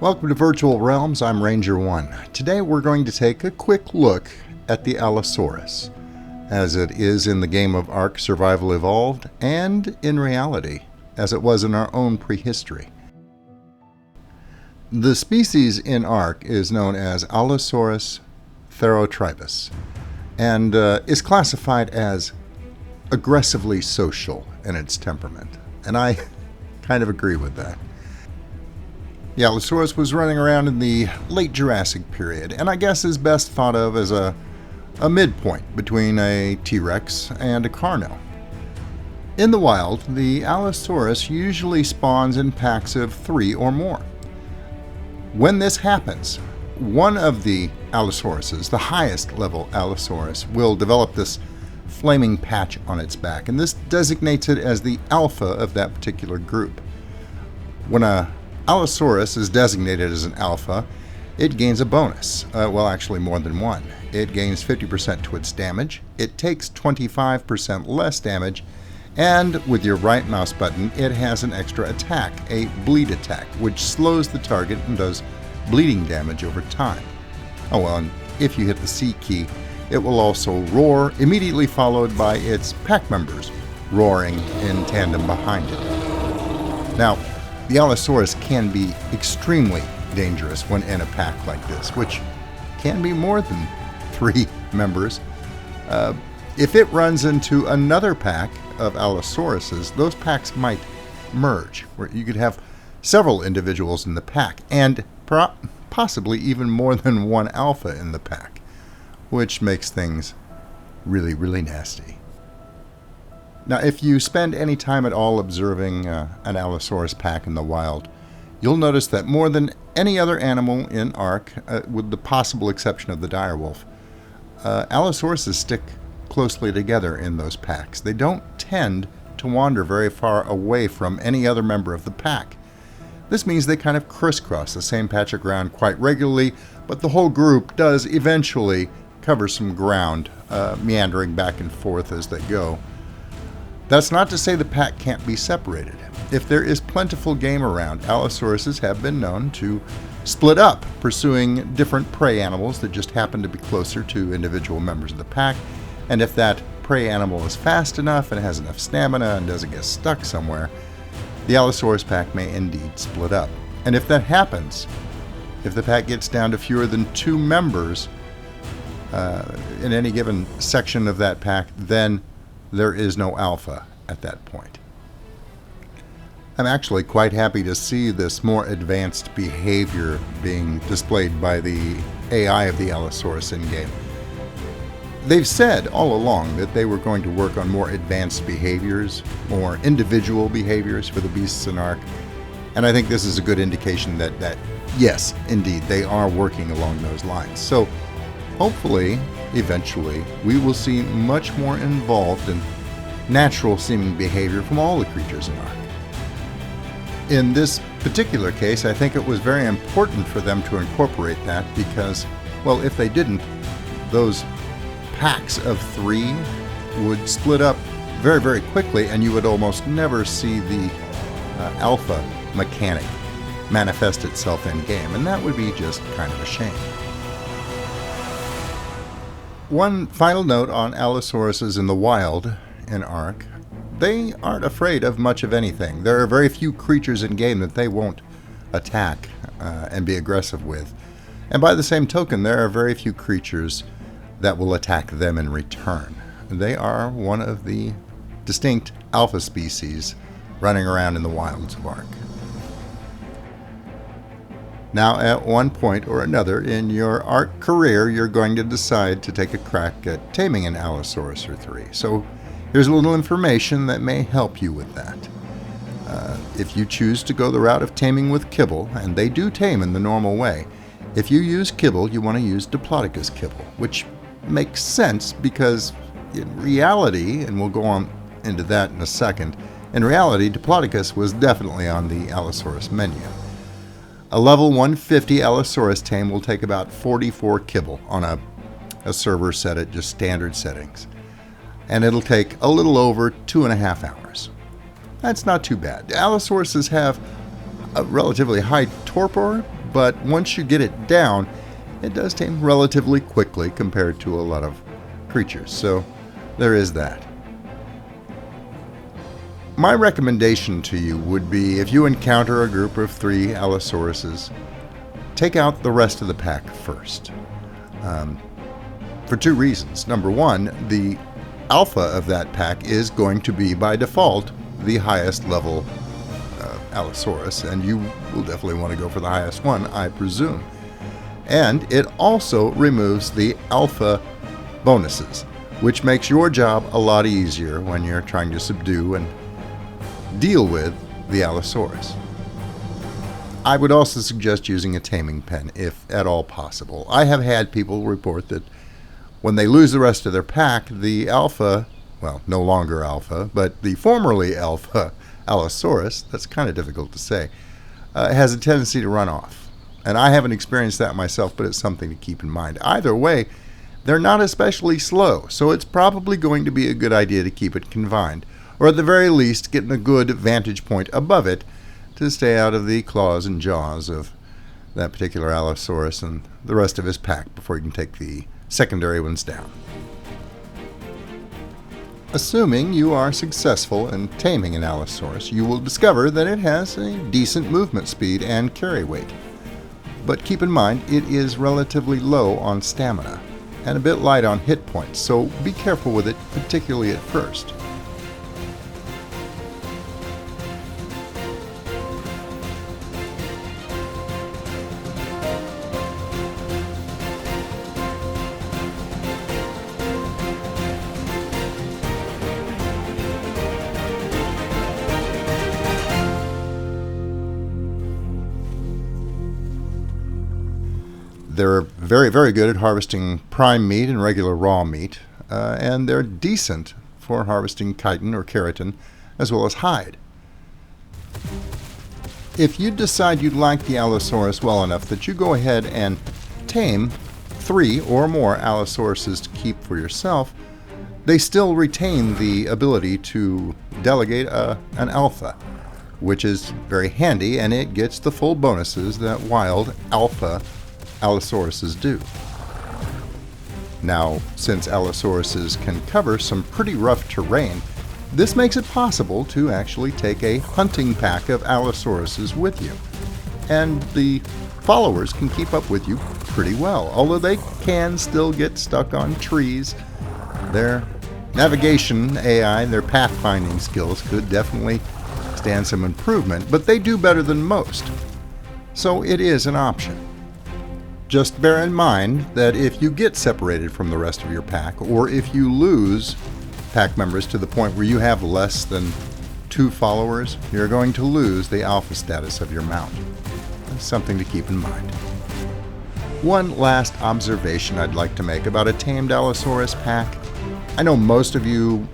Welcome to Virtual Realms, I'm Ranger 1. Today we're going to take a quick look at the Allosaurus, as it is in the game of ARK Survival Evolved, and in reality, as it was in our own prehistory. The species in ARK is known as Allosaurus therotribus, and is classified as aggressively social in its temperament, and I kind of agree with that. The Allosaurus was running around in the late Jurassic period, and I guess is best thought of as a midpoint between a T-Rex and a Carno. In the wild, the Allosaurus usually spawns in packs of 3 or more. When this happens, one of the Allosauruses, the highest level Allosaurus, will develop this flaming patch on its back, and this designates it as the alpha of that particular group. When a Allosaurus is designated as an alpha, it gains a bonus. Well, actually more than one. It gains 50% to its damage, it takes 25% less damage, and with your right mouse button, it has an extra attack, a bleed attack, which slows the target and does bleeding damage over time. Oh well, and if you hit the C key, it will also roar, immediately followed by its pack members roaring in tandem behind it. Now, the Allosaurus can be extremely dangerous when in a pack like this, which can be more than 3 members. If it runs into another pack of Allosauruses, those packs might merge, where you could have several individuals in the pack, and possibly even more than one alpha in the pack, which makes things really, really nasty. Now, if you spend any time at all observing an Allosaurus pack in the wild, you'll notice that more than any other animal in ARK, with the possible exception of the direwolf, Allosauruses stick closely together in those packs. They don't tend to wander very far away from any other member of the pack. This means they kind of crisscross the same patch of ground quite regularly, but the whole group does eventually cover some ground, meandering back and forth as they go. That's not to say the pack can't be separated. If there is plentiful game around, Allosauruses have been known to split up, pursuing different prey animals that just happen to be closer to individual members of the pack, and if that prey animal is fast enough and has enough stamina and doesn't get stuck somewhere, the Allosaurus pack may indeed split up. And if that happens, if the pack gets down to fewer than 2 members in any given section of that pack, then there is no alpha at that point. I'm actually quite happy to see this more advanced behavior being displayed by the AI of the Allosaurus in-game. They've said all along that they were going to work on more advanced behaviors, more individual behaviors for the beasts in ARK, and I think this is a good indication that yes, indeed, they are working along those lines. So hopefully, eventually, we will see much more involved and natural-seeming behavior from all the creatures in ARK. In this particular case, I think it was very important for them to incorporate that because, well, if they didn't, those packs of 3 would split up very, very quickly, and you would almost never see the alpha mechanic manifest itself in-game, and that would be just kind of a shame. One final note on Allosauruses in the wild in ARK. They aren't afraid of much of anything. There are very few creatures in game that they won't attack and be aggressive with. And by the same token, there are very few creatures that will attack them in return. They are one of the distinct alpha species running around in the wilds of ARK. Now, at one point or another in your ARK career, you're going to decide to take a crack at taming an Allosaurus or 3. So here's a little information that may help you with that. If you choose to go the route of taming with kibble, and they do tame in the normal way, if you use kibble, you want to use Diplodocus kibble, which makes sense because in reality, and we'll go on into that in a second, in reality, Diplodocus was definitely on the Allosaurus menu. A level 150 Allosaurus tame will take about 44 kibble on a server set at just standard settings, and it'll take a little over 2.5 hours. That's not too bad. Allosauruses have a relatively high torpor, but once you get it down, it does tame relatively quickly compared to a lot of creatures, so there is that. My recommendation to you would be, if you encounter a group of 3 Allosauruses, take out the rest of the pack first. For 2 reasons. Number 1, the alpha of that pack is going to be, by default, the highest level Allosaurus, and you will definitely want to go for the highest one, I presume. And it also removes the alpha bonuses, which makes your job a lot easier when you're trying to subdue and deal with the Allosaurus. I would also suggest using a taming pen if at all possible. I have had people report that when they lose the rest of their pack, the alpha, well, no longer alpha, but the formerly alpha Allosaurus, that's kind of difficult to say, has a tendency to run off. And I haven't experienced that myself, but it's something to keep in mind. Either way, they're not especially slow, so it's probably going to be a good idea to keep it confined, or at the very least getting a good vantage point above it to stay out of the claws and jaws of that particular Allosaurus and the rest of his pack before you can take the secondary ones down. Assuming you are successful in taming an Allosaurus, you will discover that it has a decent movement speed and carry weight. But keep in mind, it is relatively low on stamina and a bit light on hit points, so be careful with it, particularly at first. They're very, very good at harvesting prime meat and regular raw meat, and they're decent for harvesting chitin or keratin, as well as hide. If you decide you like the Allosaurus well enough that you go ahead and tame 3 or more Allosauruses to keep for yourself, they still retain the ability to delegate an alpha, which is very handy, and it gets the full bonuses that wild alpha Allosauruses do. Now, since Allosauruses can cover some pretty rough terrain, this makes it possible to actually take a hunting pack of Allosauruses with you, and the followers can keep up with you pretty well, although they can still get stuck on trees. Their navigation AI, their pathfinding skills could definitely stand some improvement, but they do better than most, so it is an option. Just bear in mind that if you get separated from the rest of your pack, or if you lose pack members to the point where you have less than 2 followers, you're going to lose the alpha status of your mount. That's something to keep in mind. One last observation I'd like to make about a tamed Allosaurus pack. I know most of you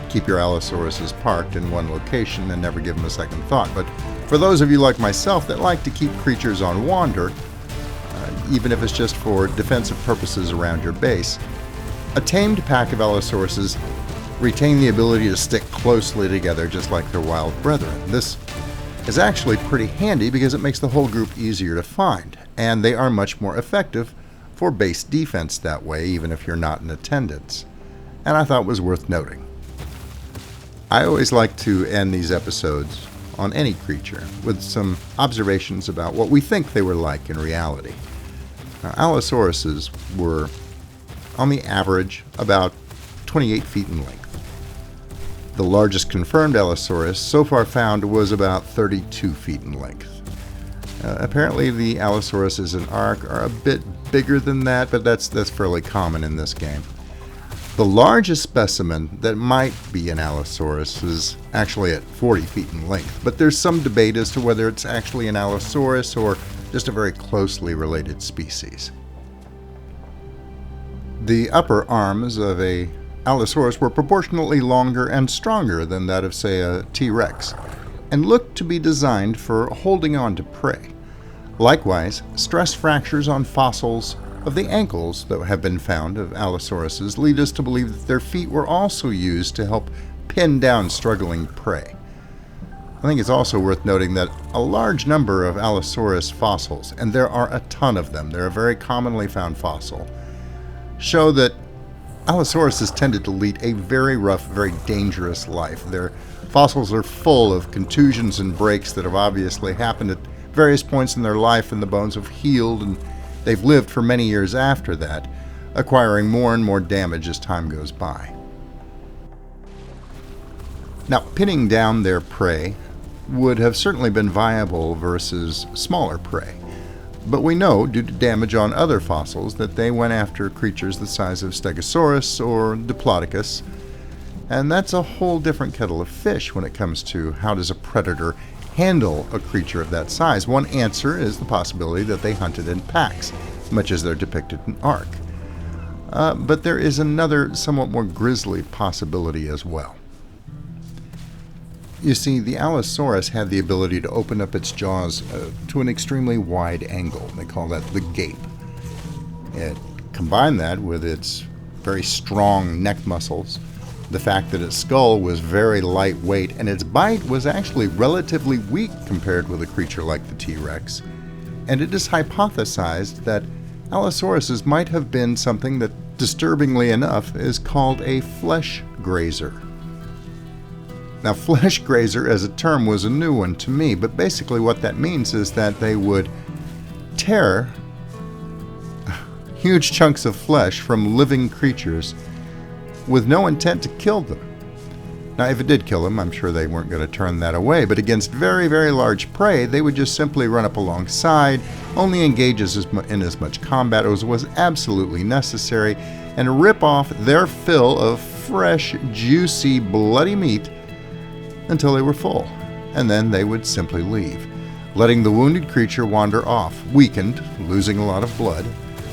keep your Allosauruses parked in one location and never give them a second thought, but for those of you like myself that like to keep creatures on wander, even if it's just for defensive purposes around your base, a tamed pack of Allosauruses retain the ability to stick closely together just like their wild brethren. This is actually pretty handy because it makes the whole group easier to find, and they are much more effective for base defense that way, even if you're not in attendance. And I thought it was worth noting. I always like to end these episodes on any creature with some observations about what we think they were like in reality. Now, Allosauruses were, on the average, about 28 feet in length. The largest confirmed Allosaurus so far found was about 32 feet in length. Apparently the Allosauruses in ARK are a bit bigger than that, but that's fairly common in this game. The largest specimen that might be an Allosaurus is actually at 40 feet in length, but there's some debate as to whether it's actually an Allosaurus or just a very closely related species. The upper arms of a Allosaurus were proportionately longer and stronger than that of, say, a T-Rex, and looked to be designed for holding on to prey. Likewise, stress fractures on fossils of the ankles that have been found of Allosauruses lead us to believe that their feet were also used to help pin down struggling prey. I think it's also worth noting that a large number of Allosaurus fossils, and there are a ton of them, they're a very commonly found fossil, show that Allosaurus has tended to lead a very rough, very dangerous life. Their fossils are full of contusions and breaks that have obviously happened at various points in their life, and the bones have healed, and they've lived for many years after that, acquiring more and more damage as time goes by. Now, pinning down their prey would have certainly been viable versus smaller prey, but we know, due to damage on other fossils, that they went after creatures the size of Stegosaurus or Diplodocus, and that's a whole different kettle of fish when it comes to how does a predator handle a creature of that size. One answer is the possibility that they hunted in packs, much as they're depicted in ARK. But there is another, somewhat more grisly possibility as well. You see, the Allosaurus had the ability to open up its jaws to an extremely wide angle. They call that the gape. It combined that with its very strong neck muscles, the fact that its skull was very lightweight, and its bite was actually relatively weak compared with a creature like the T-Rex. And it is hypothesized that Allosauruses might have been something that, disturbingly enough, is called a flesh grazer. Now, flesh grazer as a term was a new one to me, but basically what that means is that they would tear huge chunks of flesh from living creatures with no intent to kill them. Now, if it did kill them, I'm sure they weren't going to turn that away, but against very, very large prey, they would just simply run up alongside, only engage in as much combat as was absolutely necessary, and rip off their fill of fresh, juicy, bloody meat until they were full, and then they would simply leave, letting the wounded creature wander off, weakened, losing a lot of blood,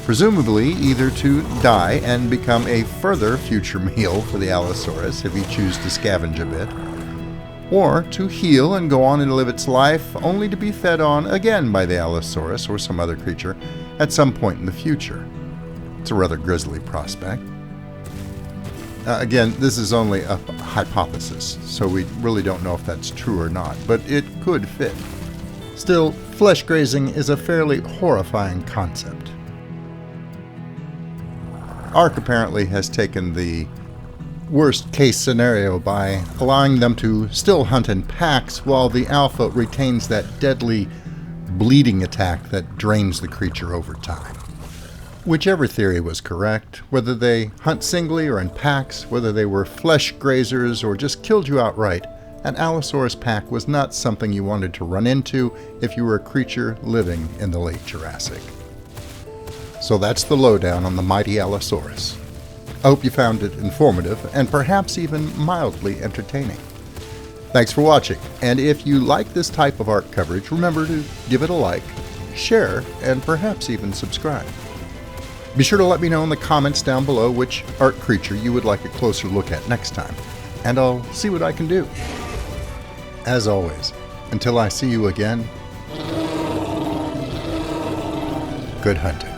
presumably either to die and become a further future meal for the Allosaurus if he chose to scavenge a bit, or to heal and go on and live its life only to be fed on again by the Allosaurus or some other creature at some point in the future. It's a rather grisly prospect. Again, this is only a hypothesis, so we really don't know if that's true or not, but it could fit. Still, flesh grazing is a fairly horrifying concept. ARK apparently has taken the worst case scenario by allowing them to still hunt in packs while the alpha retains that deadly bleeding attack that drains the creature over time. Whichever theory was correct, whether they hunt singly or in packs, whether they were flesh grazers or just killed you outright, an Allosaurus pack was not something you wanted to run into if you were a creature living in the late Jurassic. So that's the lowdown on the mighty Allosaurus. I hope you found it informative and perhaps even mildly entertaining. Thanks for watching, and if you like this type of ARK coverage, remember to give it a like, share, and perhaps even subscribe. Be sure to let me know in the comments down below which ARK creature you would like a closer look at next time, and I'll see what I can do. As always, until I see you again, good hunting.